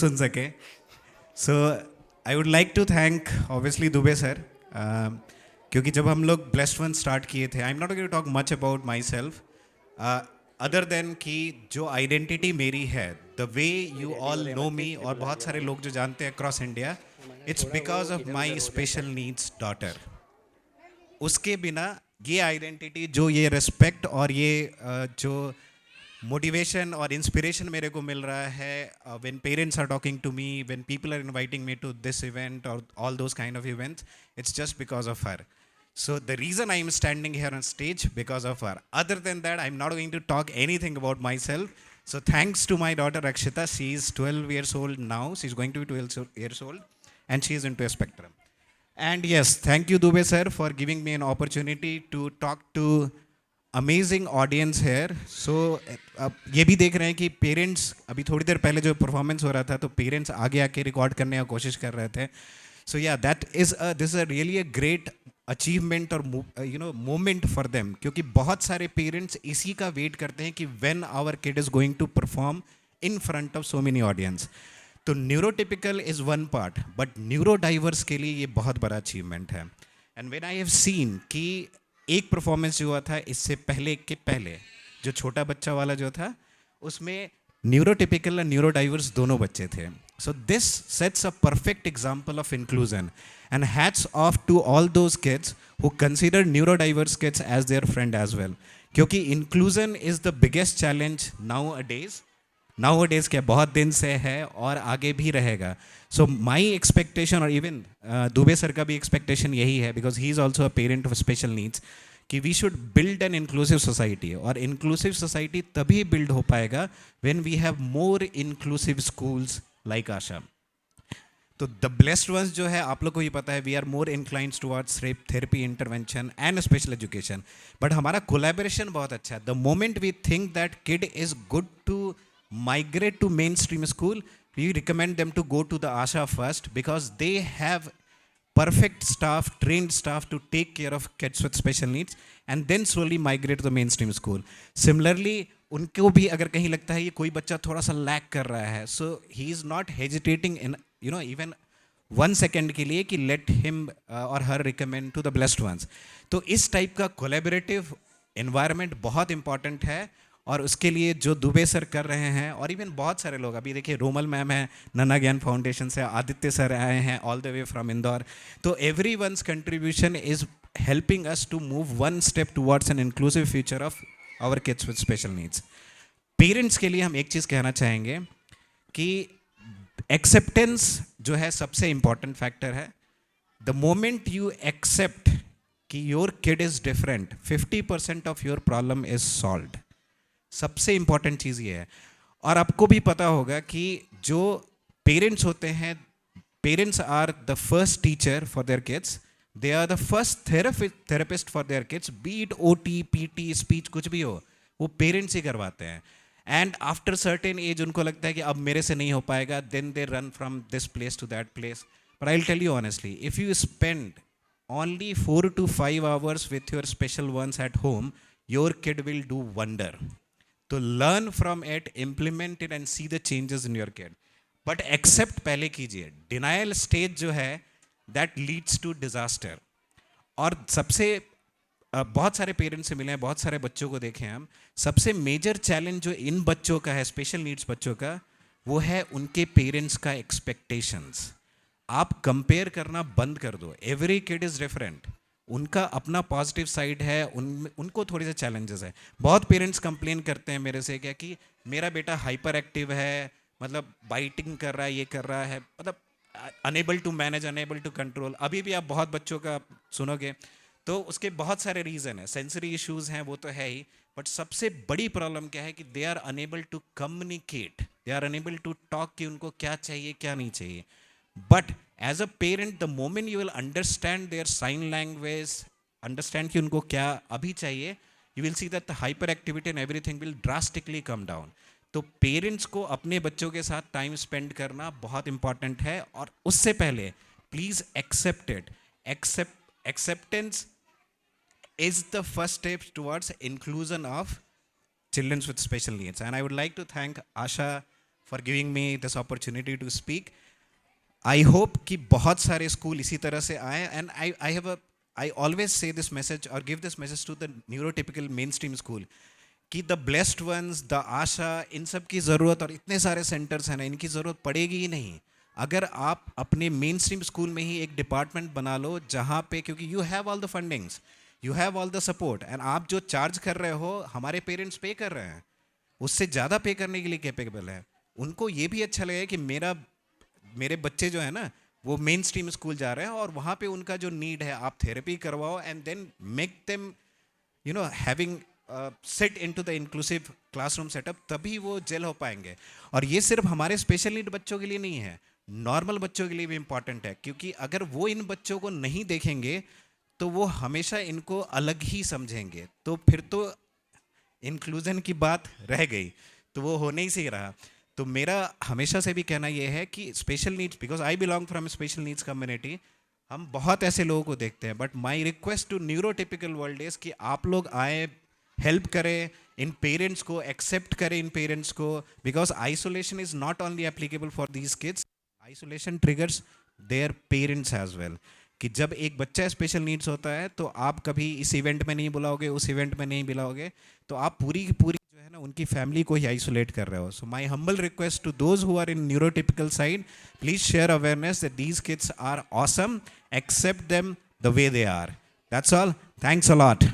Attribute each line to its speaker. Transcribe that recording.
Speaker 1: सुन सके. So I would like to thank obviously Dubey sir, क्योंकि जब हम लोग ब्लेस्ड वन स्टार्ट किए थे, I am not going to talk much about myself other than कि जो आइडेंटिटी मेरी है, the way you all know me और बहुत सारे लोग जो जानते हैं across India, it's because of my special needs daughter. उसके बिना ये आइडेंटिटी, जो ये रिस्पेक्ट और ये जो मोटिवेशन और इंस्पिरेशन मेरे को मिल रहा है, when parents are talking to me, when people are inviting me to this event और all those kind of events, it's just because of her. So the reason I am standing here on stage because of her. Other than that, I'm not going to talk anything about myself. So thanks to my daughter Rakshita. She is 12 years old now. She's going to be 12 years old, and she is into a spectrum. And yes, thank you Dubey sir for giving me an opportunity to talk to amazing audience here. So अब ये भी देख रहे हैं कि parents, अभी थोड़ी देर पहले जो परफॉर्मेंस हो रहा था तो पेरेंट्स आगे आके रिकॉर्ड करने की कोशिश कर रहे थे. सो या that is this is a really a great achievement और मोमेंट फॉर देम, क्योंकि बहुत सारे पेरेंट्स इसी का वेट करते हैं कि when our kid is going to perform in front of so many audience. तो neurotypical is one part, but neuro diverse के लिए ये बहुत बड़ा अचीवमेंट है. And when I have seen कि एक परफॉर्मेंस जो हुआ था इससे पहले के पहले, जो छोटा बच्चा वाला जो था, उसमें न्यूरोटिपिकल और न्यूरो डाइवर्स दोनों बच्चे थे. So this sets a perfect example of inclusion, and hats off to all those kids who consider neuro diverse kids as their friend as well, क्योंकि inclusion is the biggest challenge nowadays क्या बहुत दिन से है और आगे भी रहेगा. सो माई एक्सपेक्टेशन, और इवन दुबे सर का भी एक्सपेक्टेशन यही है, because he is also a parent of special needs, कि we should build an inclusive society. और इंक्लूसिव सोसाइटी तभी बिल्ड हो पाएगा when we have more inclusive schools like Asha. तो द ब्लेस्ड वंस जो है, आप लोग को ही पता है, we are more inclines towards therapy intervention and special education. But हमारा कोलैबोरेशन बहुत अच्छा है. The moment we think that kid is good to migrate to mainstream school, we recommend them to go to the Asha first, because they have perfect staff, trained staff to take care of kids with special needs, and then slowly migrate to the mainstream school. Similarly, उनको भी अगर कहीं लगता है ये कोई बच्चा थोड़ा सा लैक कर रहा है, so he is not hesitating in even 1 second के लिए कि let him or her recommend to the blessed ones. तो इस टाइप का कोलैबोरेटिव एनवायरनमेंट बहुत इंपॉर्टेंट है, और उसके लिए जो दुबे सर कर रहे हैं, और इवन बहुत सारे लोग, अभी देखिए रोमल मैम है नन्ना ज्ञान फाउंडेशन से, आदित्य सर आए हैं all the way from Indore. तो every one's contribution is helping us to move one step towards an inclusive future of our kids with special needs. Parents के लिए हम एक चीज़ कहना चाहेंगे कि एक्सेप्टेंस जो है सबसे इंपॉर्टेंट फैक्टर है. द मोमेंट यू एक्सेप्ट कि your kid is different, 50% of your problem is solved. सबसे इंपॉर्टेंट चीज़ ये है. और आपको भी पता होगा कि जो पेरेंट्स होते हैं, parents are the first teacher for their kids, they are the first therapist for their kids. Be it OT, PT, speech, कुछ भी हो, वो पेरेंट्स ही करवाते हैं. एंड आफ्टर सर्टेन एज उनको लगता है कि अब मेरे से नहीं हो पाएगा, then they run from this place to that place. But I will tell you honestly, if you spend only 4 to 5 hours with your special ones at home, your kid will do wonder. तो learn from it, implement it, and see the changes in your kid. But accept पहले कीजिए. Denial stage जो है that leads to disaster. और सबसे बहुत सारे parents से मिले हैं, बहुत सारे बच्चों को देखे हैं हम. सबसे मेजर चैलेंज जो इन बच्चों का है, स्पेशल नीड्स बच्चों का, वो है उनके पेरेंट्स का एक्सपेक्टेशंस. आप कंपेयर करना बंद कर दो. Every kid is different. उनका अपना पॉजिटिव साइड है, उनको थोड़ी से चैलेंजेस है. बहुत पेरेंट्स कंप्लेन करते हैं मेरे से क्या कि मेरा बेटा हाइपर एक्टिव है, मतलब बाइटिंग कर रहा है, ये कर रहा है, मतलब unable to manage, unable to control. अभी भी आप बहुत बच्चों का सुनोगे तो उसके बहुत सारे रीज़न है. सेंसरी इश्यूज हैं, वो तो है ही, बट सबसे बड़ी प्रॉब्लम क्या है कि they are unable to communicate, they are unable to talk, कि उनको क्या चाहिए क्या नहीं चाहिए. But as a parent, the moment you will understand their sign language, understand कि उनको क्या अभी चाहिए, you will see that the hyper activity and everything will drastically come down. तो पेरेंट्स को अपने बच्चों के साथ टाइम स्पेंड करना बहुत इंपॉर्टेंट है. और उससे पहले please accept it. Acceptance is the first step towards inclusion of children with special needs. And I would like to thank Asha for giving me this opportunity to speak. I hope कि बहुत सारे school इसी तरह से आए, and I have I always say this message और give this message to the neurotypical main stream school कि the blessed ones, the Asha, इन सब की ज़रूरत, और इतने सारे सेंटर्स हैं ना, इनकी ज़रूरत पड़ेगी ही नहीं अगर आप अपने मेन स्ट्रीम स्कूल में ही एक डिपार्टमेंट बना लो जहाँ पे, क्योंकि you have all the fundings, you have all the support, and आप जो चार्ज कर रहे हो हमारे पेरेंट्स पे कर रहे हैं, उससे ज़्यादा पे करने के लिए कैपेबल है। उनको ये भी अच्छा लगेगा कि मेरे बच्चे जो है ना वो मेन स्ट्रीम स्कूल जा रहे हैं और वहाँ पे उनका जो नीड है आप थेरेपी करवाओ, and then make them having set into the inclusive classroom setup, तभी वो जेल हो पाएंगे। और ये सिर्फ हमारे स्पेशल नीड बच्चों के लिए नहीं है, नॉर्मल बच्चों के लिए भी इम्पॉर्टेंट है, क्योंकि अगर वो इन बच्चों को नहीं देखेंगे तो वो हमेशा इनको अलग ही समझेंगे, तो फिर तो इंक्लूजन की बात रह गई, तो वो होने ही से रहा। तो मेरा हमेशा से भी कहना ये है कि special needs, because I belong from special needs community, हम बहुत ऐसे लोगों को देखते हैं, but my request to neurotypical world is कि आप लोग आए, हेल्प करें इन पेरेंट्स को, एक्सेप्ट करें इन पेरेंट्स को, because isolation is not only applicable for these kids, isolation triggers their parents as well. कि जब एक बच्चा स्पेशल नीड्स होता है तो आप कभी इस इवेंट में नहीं बुलाओगे, उस इवेंट में नहीं बुलाओगे, तो आप पूरी की पूरी जो है ना उनकी फैमिली को ही आइसोलेट कर रहे हो। So my humble request to those who are in neurotypical side, please share awareness that these kids are awesome, accept them the way they are. That's all, thanks a lot.